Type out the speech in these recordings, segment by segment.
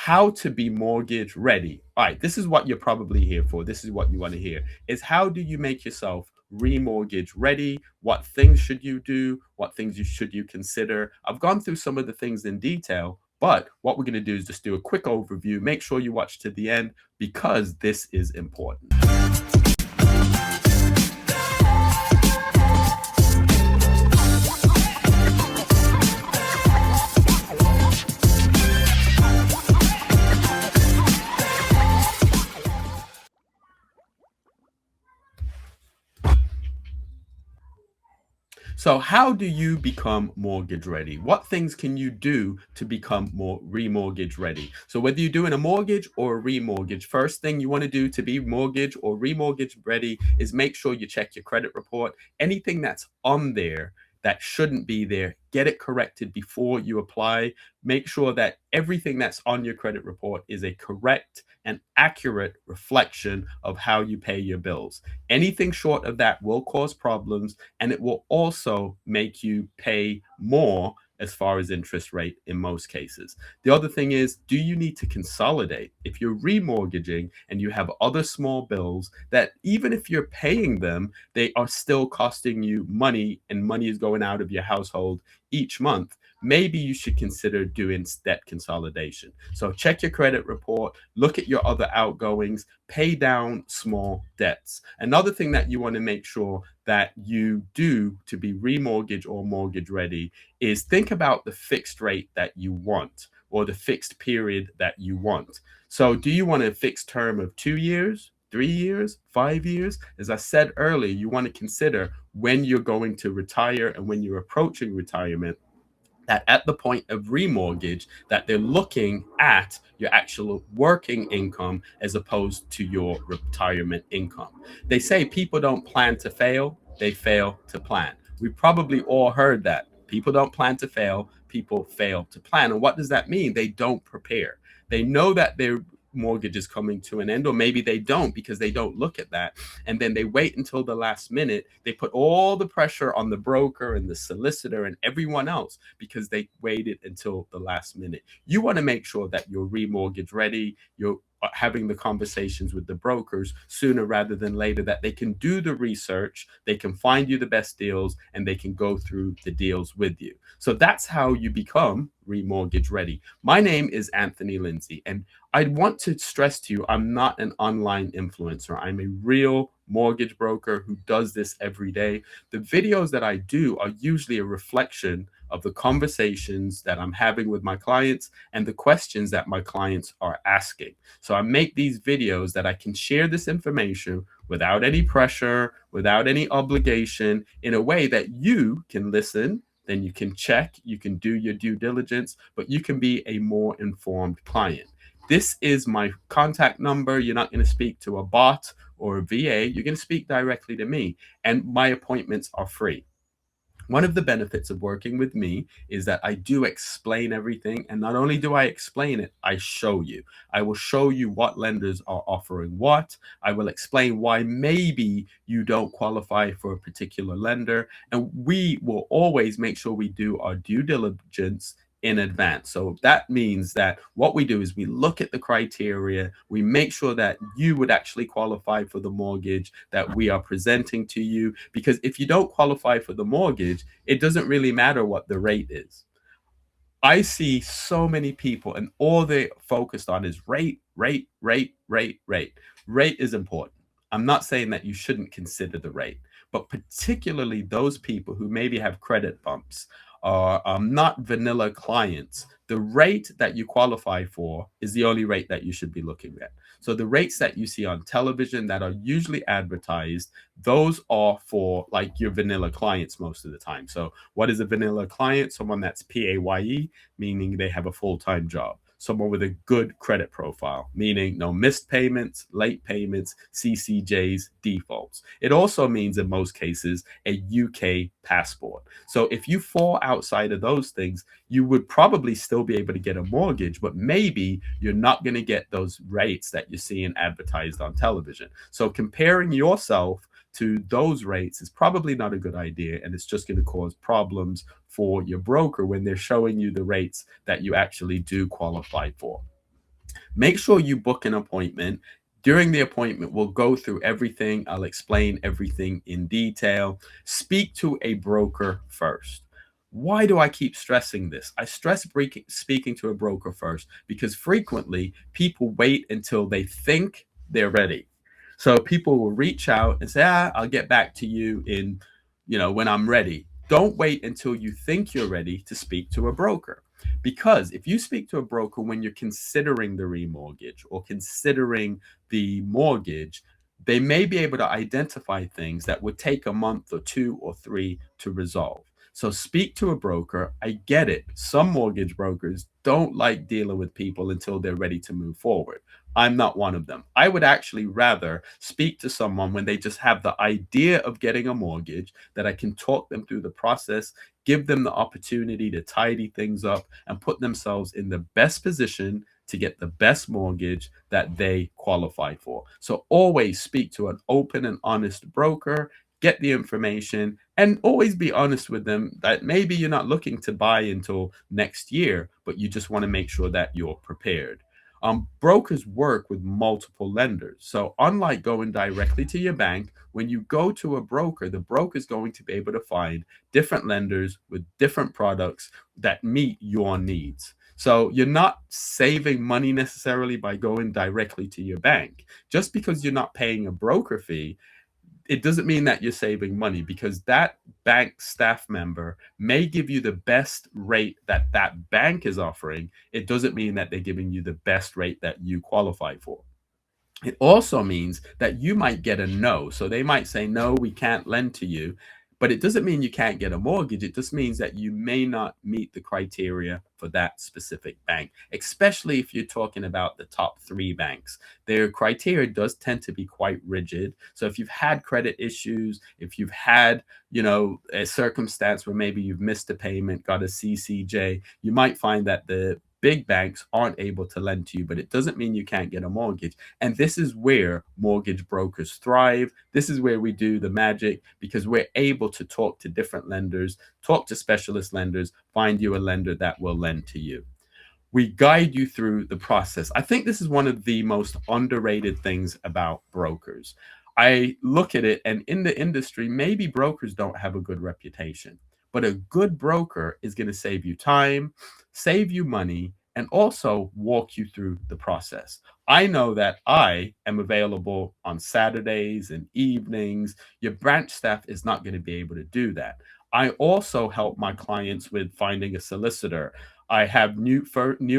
how to be mortgage ready. All right, this is what you're probably here for. This is what you want to hear is how do you make yourself remortgage ready? What things should you do? What things should you consider? I've gone through some of the things in detail, but what we're going to do is just do a quick overview. Make sure you watch to the end because this is important. So how do you become mortgage ready? What things can you do to become more remortgage ready? So whether you're doing a mortgage or a remortgage, first thing you want to do to be mortgage or remortgage ready is make sure you check your credit report. Anything that's on there that shouldn't be there, get it corrected before you apply. Make sure that everything that's on your credit report is a correct and accurate reflection of how you pay your bills. Anything short of that will cause problems, and it will also make you pay more as far as interest rate in most cases. The other thing is, do you need to consolidate? If you're remortgaging and you have other small bills that even if you're paying them, they are still costing you money and money is going out of your household each month, maybe you should consider doing debt consolidation. So check your credit report, look at your other outgoings, pay down small debts. Another thing that you want to make sure that you do to be remortgage or mortgage ready is think about the fixed rate that you want or the fixed period that you want. So do you want a fixed term of 2 years? 3 years, 5 years? As I said earlier, you want to consider when you're going to retire and when you're approaching retirement, that at the point of remortgage, that they're looking at your actual working income as opposed to your retirement income. They say people don't plan to fail, they fail to plan. We probably all heard that. People don't plan to fail, people fail to plan. And what does that mean? They don't prepare. They know that their mortgage is coming to an end, or maybe they don't because they don't look at that, and then they wait until the last minute. They put all the pressure on the broker and the solicitor and everyone else because they waited until the last minute. You want to make sure that you're remortgage ready, you're having the conversations with the brokers sooner rather than later, that they can do the research, they can find you the best deals, and they can go through the deals with you. So that's how you become remortgage ready. My name is Anthony Lindsay, and I want to stress to you, I'm not an online influencer. I'm a real mortgage broker who does this every day. The videos that I do are usually a reflection of the conversations that I'm having with my clients and the questions that my clients are asking. So I make these videos that I can share this information without any pressure, without any obligation, in a way that you can listen, then you can check, you can do your due diligence, but you can be a more informed client. This is my contact number. You're not going to speak to a bot or a VA. You're going to speak directly to me, and my appointments are free. One of the benefits of working with me is that I do explain everything. And not only do I explain it, I show you. I will show you what lenders are offering what. I will explain why maybe you don't qualify for a particular lender. And we will always make sure we do our due diligence in advance. So that means that what we do is we look at the criteria, we make sure that you would actually qualify for the mortgage that we are presenting to you. Because if you don't qualify for the mortgage, it doesn't really matter what the rate is. I see so many people and all they're focused on is rate, rate, rate, rate, rate. Rate is important. I'm not saying that you shouldn't consider the rate, but particularly those people who maybe have credit bumps are not vanilla clients. The rate that you qualify for is the only rate that you should be looking at. So the rates that you see on television that are usually advertised, those are for like your vanilla clients most of the time. So what is a vanilla client? Someone that's PAYE, meaning they have a full-time job. Someone with a good credit profile, meaning no missed payments, late payments, CCJs, defaults. It also means in most cases a UK passport. So if you fall outside of those things, you would probably still be able to get a mortgage, but maybe you're not going to get those rates that you're seeing advertised on television. So comparing yourself to those rates is probably not a good idea, and it's just going to cause problems for your broker when they're showing you the rates that you actually do qualify for. Make sure you book an appointment. During the appointment, we'll go through everything. I'll explain everything in detail. Speak to a broker first. Why do I keep stressing this? I stress speaking to a broker first because frequently people wait until they think they're ready. So people will reach out and say, I'll get back to you in, when I'm ready. Don't wait until you think you're ready to speak to a broker. Because if you speak to a broker when you're considering the remortgage or considering the mortgage, they may be able to identify things that would take a month or 2 or 3 to resolve. So speak to a broker. I get it. Some mortgage brokers don't like dealing with people until they're ready to move forward. I'm not one of them. I would actually rather speak to someone when they just have the idea of getting a mortgage, that I can talk them through the process, give them the opportunity to tidy things up and put themselves in the best position to get the best mortgage that they qualify for. So always speak to an open and honest broker, get the information, and always be honest with them that maybe you're not looking to buy until next year, but you just want to make sure that you're prepared. Brokers work with multiple lenders. So unlike going directly to your bank, when you go to a broker, the broker is going to be able to find different lenders with different products that meet your needs. So you're not saving money necessarily by going directly to your bank. Just because you're not paying a broker fee, it doesn't mean that you're saving money, because that bank staff member may give you the best rate that that bank is offering. It doesn't mean that they're giving you the best rate that you qualify for. It also means that you might get a no. So they might say, no, we can't lend to you. But it doesn't mean you can't get a mortgage. It just means that you may not meet the criteria for that specific bank, especially if you're talking about the top 3 banks. Their criteria does tend to be quite rigid. So if you've had credit issues, if you've had, a circumstance where maybe you've missed a payment, got a CCJ, you might find that the big banks aren't able to lend to you, but it doesn't mean you can't get a mortgage. And this is where mortgage brokers thrive. This is where we do the magic, because we're able to talk to different lenders, talk to specialist lenders, find you a lender that will lend to you. We guide you through the process. I think this is one of the most underrated things about brokers. I look at it, and in the industry, maybe brokers don't have a good reputation, but a good broker is going to save you time, save you money, and also walk you through the process. I know that I am available on Saturdays and evenings. Your branch staff is not going to be able to do that. I also help my clients with finding a solicitor. I have new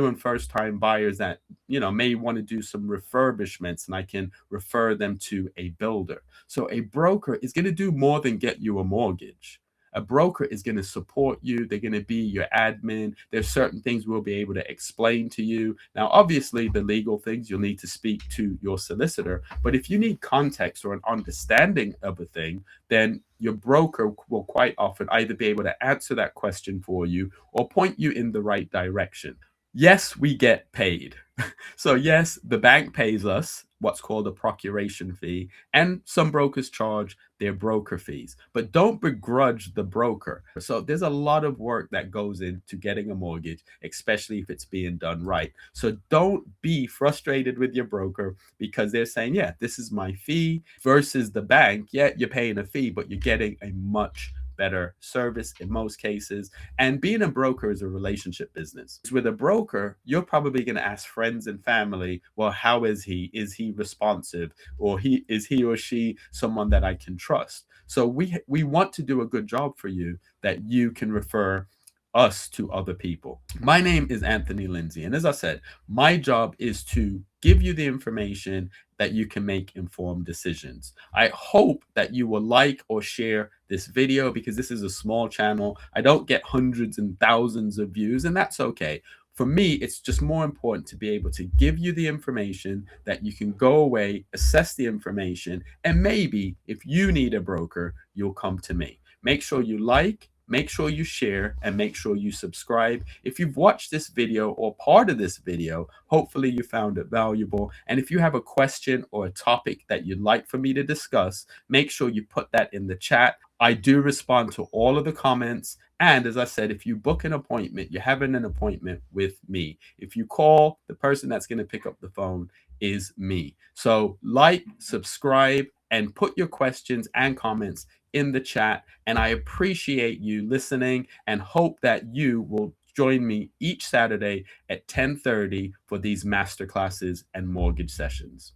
and first time buyers that may want to do some refurbishments, and I can refer them to a builder. So a broker is going to do more than get you a mortgage. A broker is going to support you. They're going to be your admin. There's certain things we'll be able to explain to you. Now, obviously, the legal things you'll need to speak to your solicitor. But if you need context or an understanding of a thing, then your broker will quite often either be able to answer that question for you or point you in the right direction. Yes, we get paid. So yes, the bank pays us what's called a procuration fee, and some brokers charge their broker fees. But don't begrudge the broker. So there's a lot of work that goes into getting a mortgage, especially if it's being done right. So don't be frustrated with your broker because they're saying, yeah, this is my fee, versus the bank. Yeah, you're paying a fee, but you're getting a much better service in most cases. And being a broker is a relationship business. With a broker, you're probably going to ask friends and family, well, how is he? Is he responsive? Or is he or she someone that I can trust? So we want to do a good job for you, that you can refer us to other people. My name is Anthony Lindsay, and as I said, my job is to give you the information that you can make informed decisions. I hope that you will like or share this video, because this is a small channel. I don't get hundreds and thousands of views, and that's okay. For me, it's just more important to be able to give you the information that you can go away, assess the information, and maybe if you need a broker, you'll come to me. Make sure you like, make sure you share, and make sure you subscribe. If you've watched this video or part of this video, hopefully you found it valuable. And if you have a question or a topic that you'd like for me to discuss, make sure you put that in the chat. I do respond to all of the comments And as I said, if you book an appointment, you're having an appointment with me. If you call, the person that's going to pick up the phone is me. So like, subscribe, and put your questions and comments in the chat. And I appreciate you listening and hope that you will join me each Saturday at 10:30 for these masterclasses and mortgage sessions.